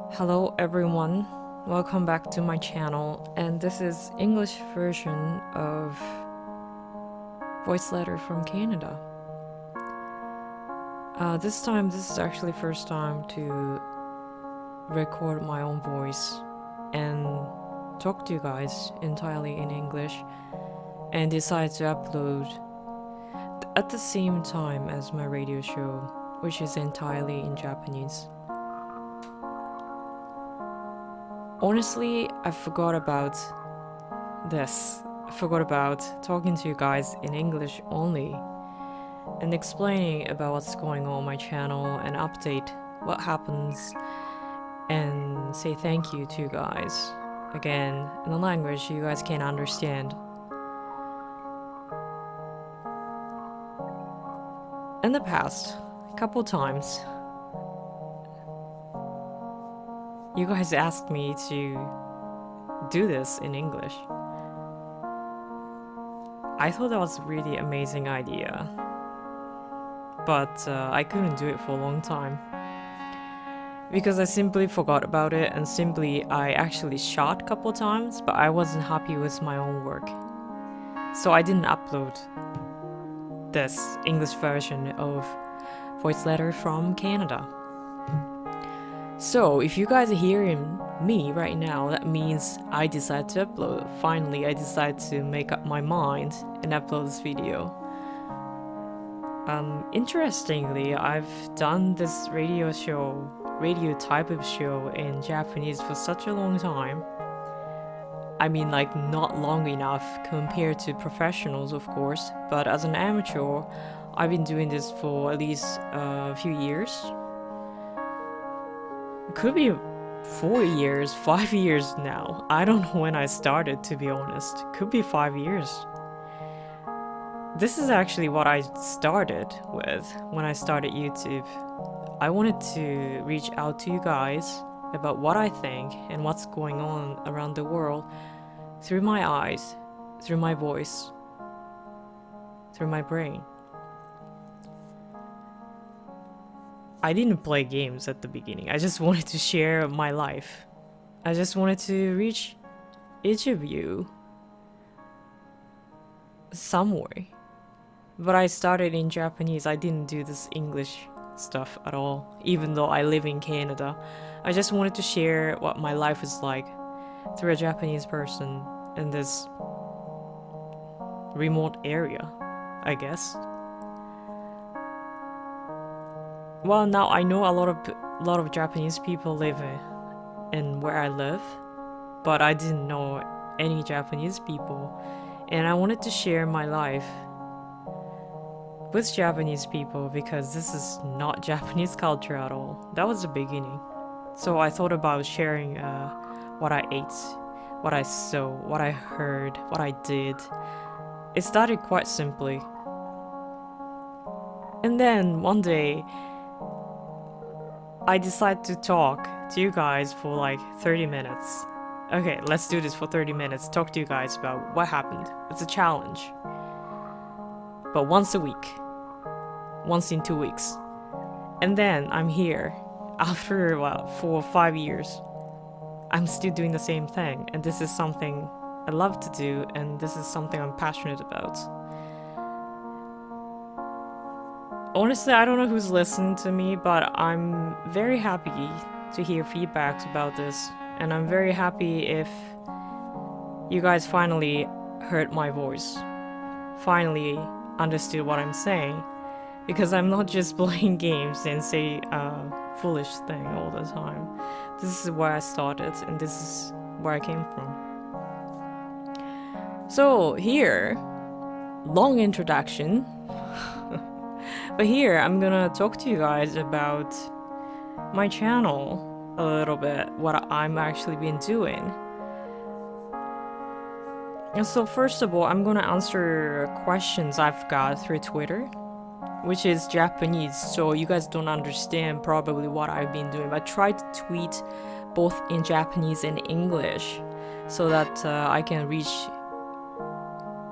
Hello everyone, welcome back to my channel, and this is English version of Voiceletter from Canada. This is actually first time to record my own voice and talk to you guys entirely in English and decide to upload at the same time as my radio show, which is entirely in Japanese. Honestly, I forgot about this. I forgot about talking to you guys in English only and explaining about what's going on my channel and update what happens and say thank you to you guys again in the language you guys can understand. In the past, a couple times, you guys asked me to do this in English. I thought that was a really amazing idea, but I couldn't do it for a long time because I simply forgot about it, and I actually shot a couple times, but I wasn't happy with my own work, so I didn't upload this English version of Voiceletter from Canada. So if you guys are hearing me right now, that means I decided to upload. Finally, I decided to make up my mind and upload this video. Interestingly, I've done this radio type of show in Japanese for such a long time. I mean, like, not long enough compared to professionals, of course, but as an amateur, I've been doing this for at least a few years. Could be 4 years, 5 years now. I don't know when I started, to be honest. Could be 5 years. This is actually what I started with when I started YouTube. I wanted to reach out to you guys about what I think and what's going on around the world through my eyes, through my voice, through my brain. I didn't play games at the beginning. I just wanted to share my life. I just wanted to reach each of you some way. But I started in Japanese. I didn't do this English stuff at all, even though I live in Canada. I just wanted to share what my life is like through a Japanese person in this remote area, I guess. Well, now I know a lot of Japanese people live in where I live, but I didn't know any Japanese people, and I wanted to share my life with Japanese people because this is not Japanese culture at all. That was the beginning. So I thought about sharing what I ate, what I saw, what I heard, what I did. It started quite simply. And then one day, I decided to talk to you guys for like 30 minutes. Okay, let's do this for 30 minutes. Talk to you guys about what happened. It's a challenge. But once a week. Once in 2 weeks. And then I'm here. After, 4 or 5 years. I'm still doing the same thing. And this is something I love to do. And this is something I'm passionate about. Honestly, I don't know who's listening to me, but I'm very happy to hear feedbacks about this, and I'm very happy if you guys finally heard my voice, finally understood what I'm saying, because I'm not just playing games and say a foolish thing all the time. This is where I started, and this is where I came from. So here, long introduction. But here, I'm gonna talk to you guys about my channel a little bit, what I'm actually been doing. And so first of all, I'm gonna answer questions I've got through Twitter, which is Japanese, so you guys don't understand probably what I've been doing. But I try to tweet both in Japanese and English so that I can reach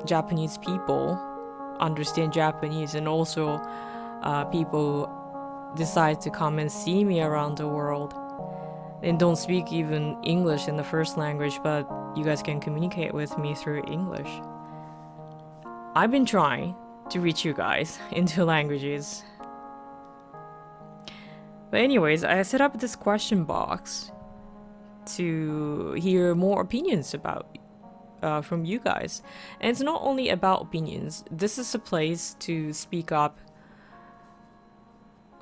Japanese people, understand Japanese, and also people decide to come and see me around the world. and don't speak even English in the first language, but you guys can communicate with me through English. I've been trying to reach you guys in 2 languages. But anyways, I set up this question box to hear more opinions about from you guys. And it's not only about opinions. This is a place to speak up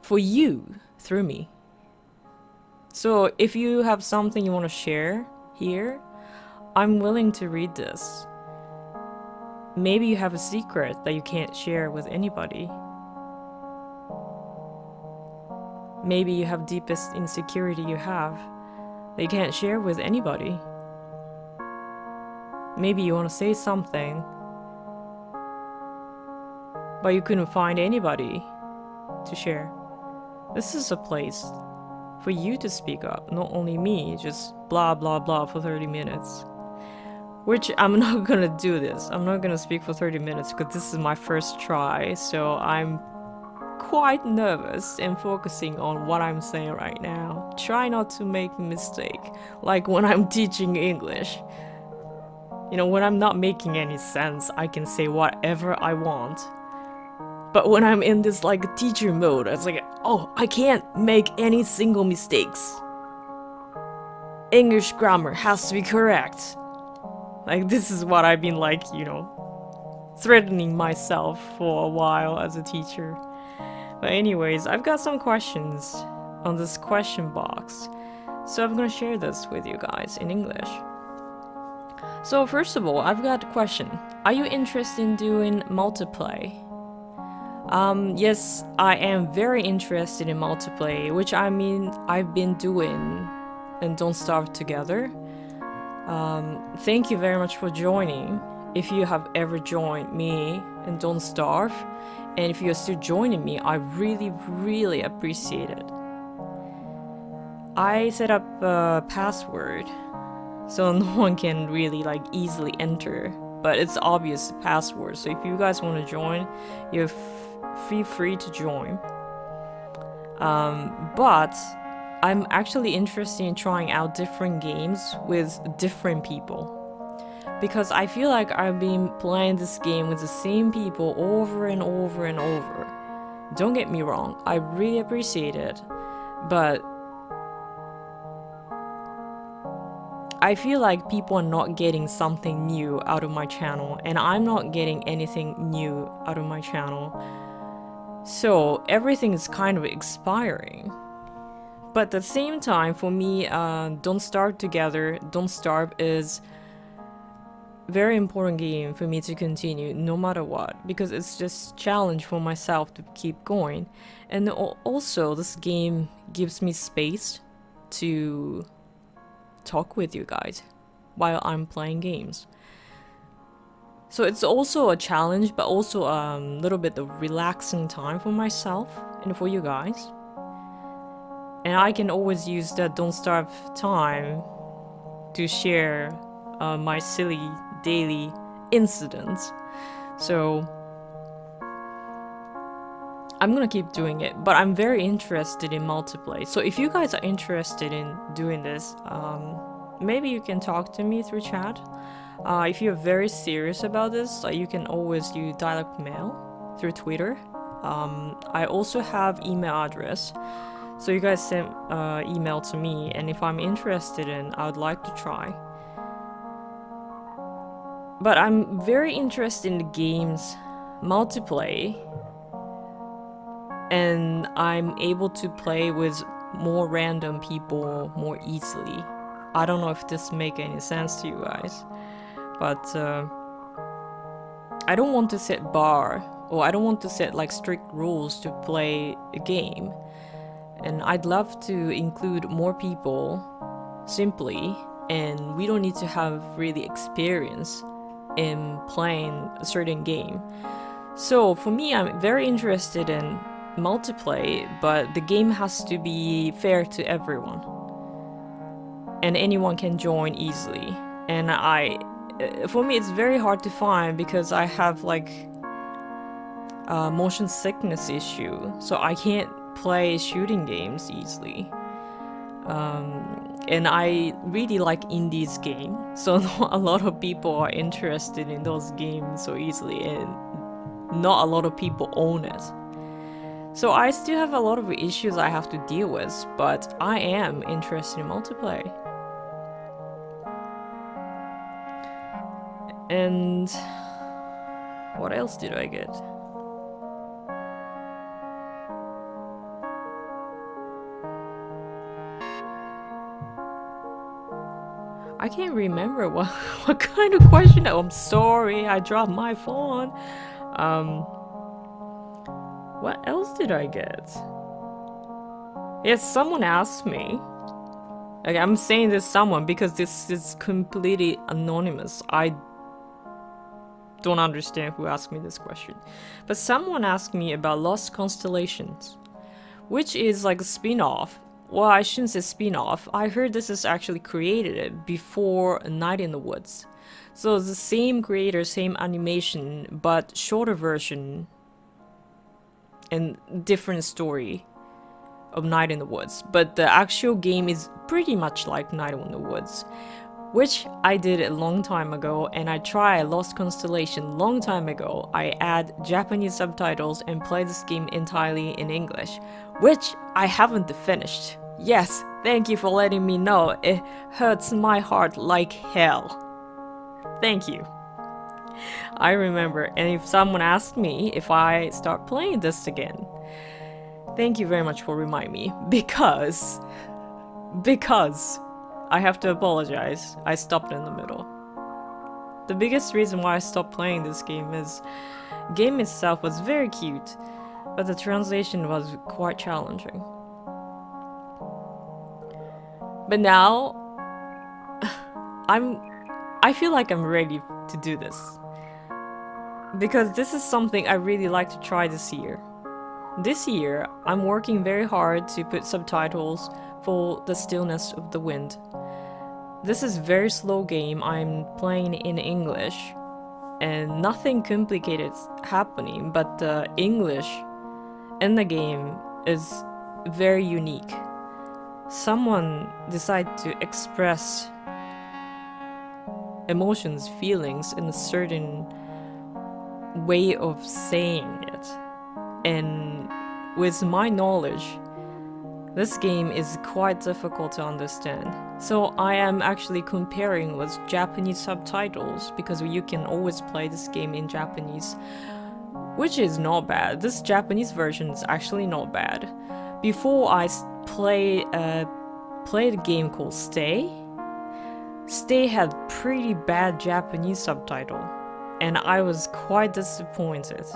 for you through me. So if you have something you want to share here, I'm willing to read this. Maybe you have a secret that you can't share with anybody. Maybe you have deepest insecurity you have that you can't share with anybody. Maybe you want to say something, but you couldn't find anybody to share. This is a place for you to speak up, not only me, just blah blah blah for 30 minutes. Which I'm not gonna do this. I'm not gonna speak for 30 minutes because this is my first try, so I'm quite nervous and focusing on what I'm saying right now. Try not to make a mistake, like when I'm teaching English. You know, when I'm not making any sense, I can say whatever I want. But when I'm in this like teacher mode, it's like, oh, I can't make any single mistakes. English grammar has to be correct. Like, this is what I've been like, you know, threatening myself for a while as a teacher. But anyways, I've got some questions on this question box. So I'm gonna share this with you guys in English. So first of all, I've got a question. Are you interested in doing multiplay? Yes, I am very interested in multiplay, which I mean I've been doing and Don't Starve Together. Thank you very much for joining. If you have ever joined me and Don't Starve, and if you're still joining me, I really appreciate it. I set up a password so no one can really like easily enter, but it's obvious password. So if you guys want to join, you're feel free to join. But I'm actually interested in trying out different games with different people, because I feel like I've been playing this game with the same people over and over and over. Don't get me wrong, I really appreciate it, but I feel like people are not getting something new out of my channel, and I'm not getting anything new out of my channel. So everything is kind of expiring. But at the same time, for me, Don't Starve Together, Don't Starve is very important game for me to continue no matter what, because it's just challenge for myself to keep going. And also this game gives me space to talk with you guys while I'm playing games. So it's also a challenge, but also a little bit of relaxing time for myself and for you guys. And I can always use that Don't Starve time to share my silly daily incidents. So I'm gonna keep doing it, but I'm very interested in multiplayer. So if you guys are interested in doing this, maybe you can talk to me through chat. If you're very serious about this, you can always use direct mail through Twitter. I also have email address, so you guys send email to me, and if I'm interested in, I would like to try. But I'm very interested in the games multiplayer, and I'm able to play with more random people more easily. I don't know if this make any sense to you guys, but I don't want to set bar, or I don't want to set like strict rules to play a game. And I'd love to include more people simply, and we don't need to have really experience in playing a certain game. So for me, I'm very interested in multiplayer, but the game has to be fair to everyone, and anyone can join easily. And for me, it's very hard to find because I have like a motion sickness issue, so I can't play shooting games easily. and I really like indies game, so not a lot of people are interested in those games so easily, and not a lot of people own it. So I still have a lot of issues I have to deal with, but I am interested in multiplayer. And what else did I get? I can't remember what kind of question. Oh, I'm sorry, I dropped my phone. What else did I get? Yes, someone asked me. Okay, I'm saying this someone because this is completely anonymous. I don't understand who asked me this question. But someone asked me about Lost Constellations, which is like a spin-off. Well, I shouldn't say spin-off. I heard this is actually created before Night in the Woods. So it's the same creator, same animation, but shorter version and different story of Night in the Woods. But the actual game is pretty much like Night in the Woods, which I did a long time ago, and I tried Lost Constellation long time ago. I add Japanese subtitles and play this game entirely in English, which I haven't finished. Yes, thank you for letting me know. It hurts my heart like hell. Thank you. I remember, and if someone asked me if I start playing this again, thank you very much for reminding me, because I have to apologize, I stopped in the middle. The biggest reason why I stopped playing this game is the game itself was very cute, but the translation was quite challenging. But now, I feel like I'm ready to do this. Because this is something I really like to try this year. This year, I'm working very hard to put subtitles for The Stillness of the Wind. This is a very slow game I'm playing in English, and nothing complicated happening, but the English in the game is very unique. Someone decided to express emotions, feelings in a certain way of saying it. And with my knowledge, this game is quite difficult to understand. So I am actually comparing with Japanese subtitles, because you can always play this game in Japanese, which is not bad. This Japanese version is actually not bad. Before I played a game called Stay had pretty bad Japanese subtitle, and I was quite disappointed.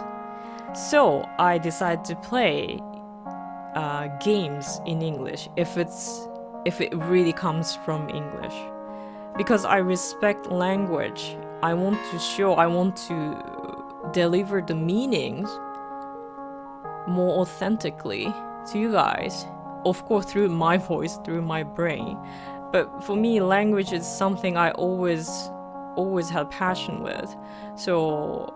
So I decided to play games in English if it really comes from English, because I respect language. I want to deliver the meanings more authentically to you guys, of course through my voice, through my brain. But for me, language is something I always had passion with. So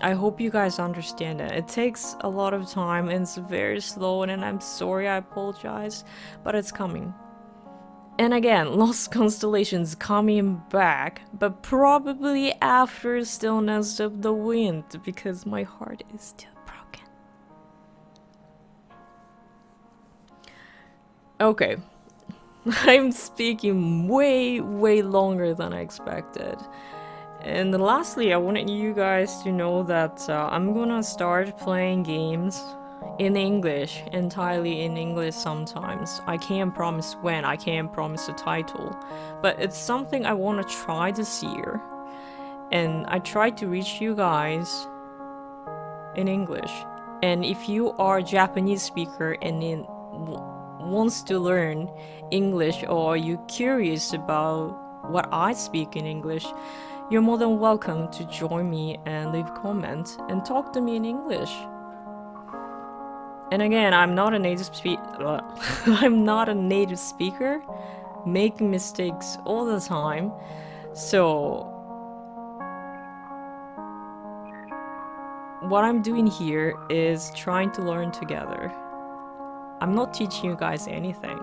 I hope you guys understand it. It takes a lot of time and it's very slow, and I'm sorry, I apologize, but it's coming. And again, Lost Constellations coming back, but probably after Stillness of the Wind, because my heart is still broken. Okay, I'm speaking way longer than I expected. And lastly, I wanted you guys to know that I'm gonna start playing games in English, entirely in English sometimes. I can't promise when, I can't promise the title, but it's something I want to try this year. And I try to reach you guys in English. And if you are a Japanese speaker and wants to learn English, or you're curious about what I speak in English, you're more than welcome to join me and leave comments and talk to me in English. And again, I'm not a native speaker, making mistakes all the time. So what I'm doing here is trying to learn together. I'm not teaching you guys anything.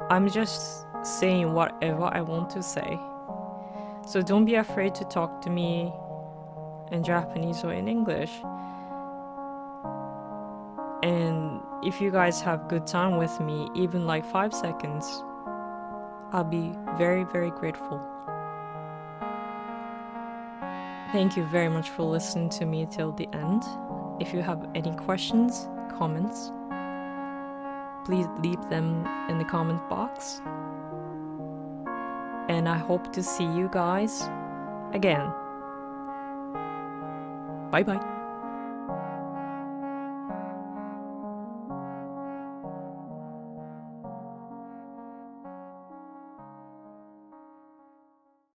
I'm just saying whatever I want to say. So don't be afraid to talk to me in Japanese or in English. And if you guys have good time with me, even like 5 seconds, I'll be very, very grateful. Thank you very much for listening to me till the end. If you have any questions, comments, please leave them in the comment box. And I hope to see you guys again. Bye bye.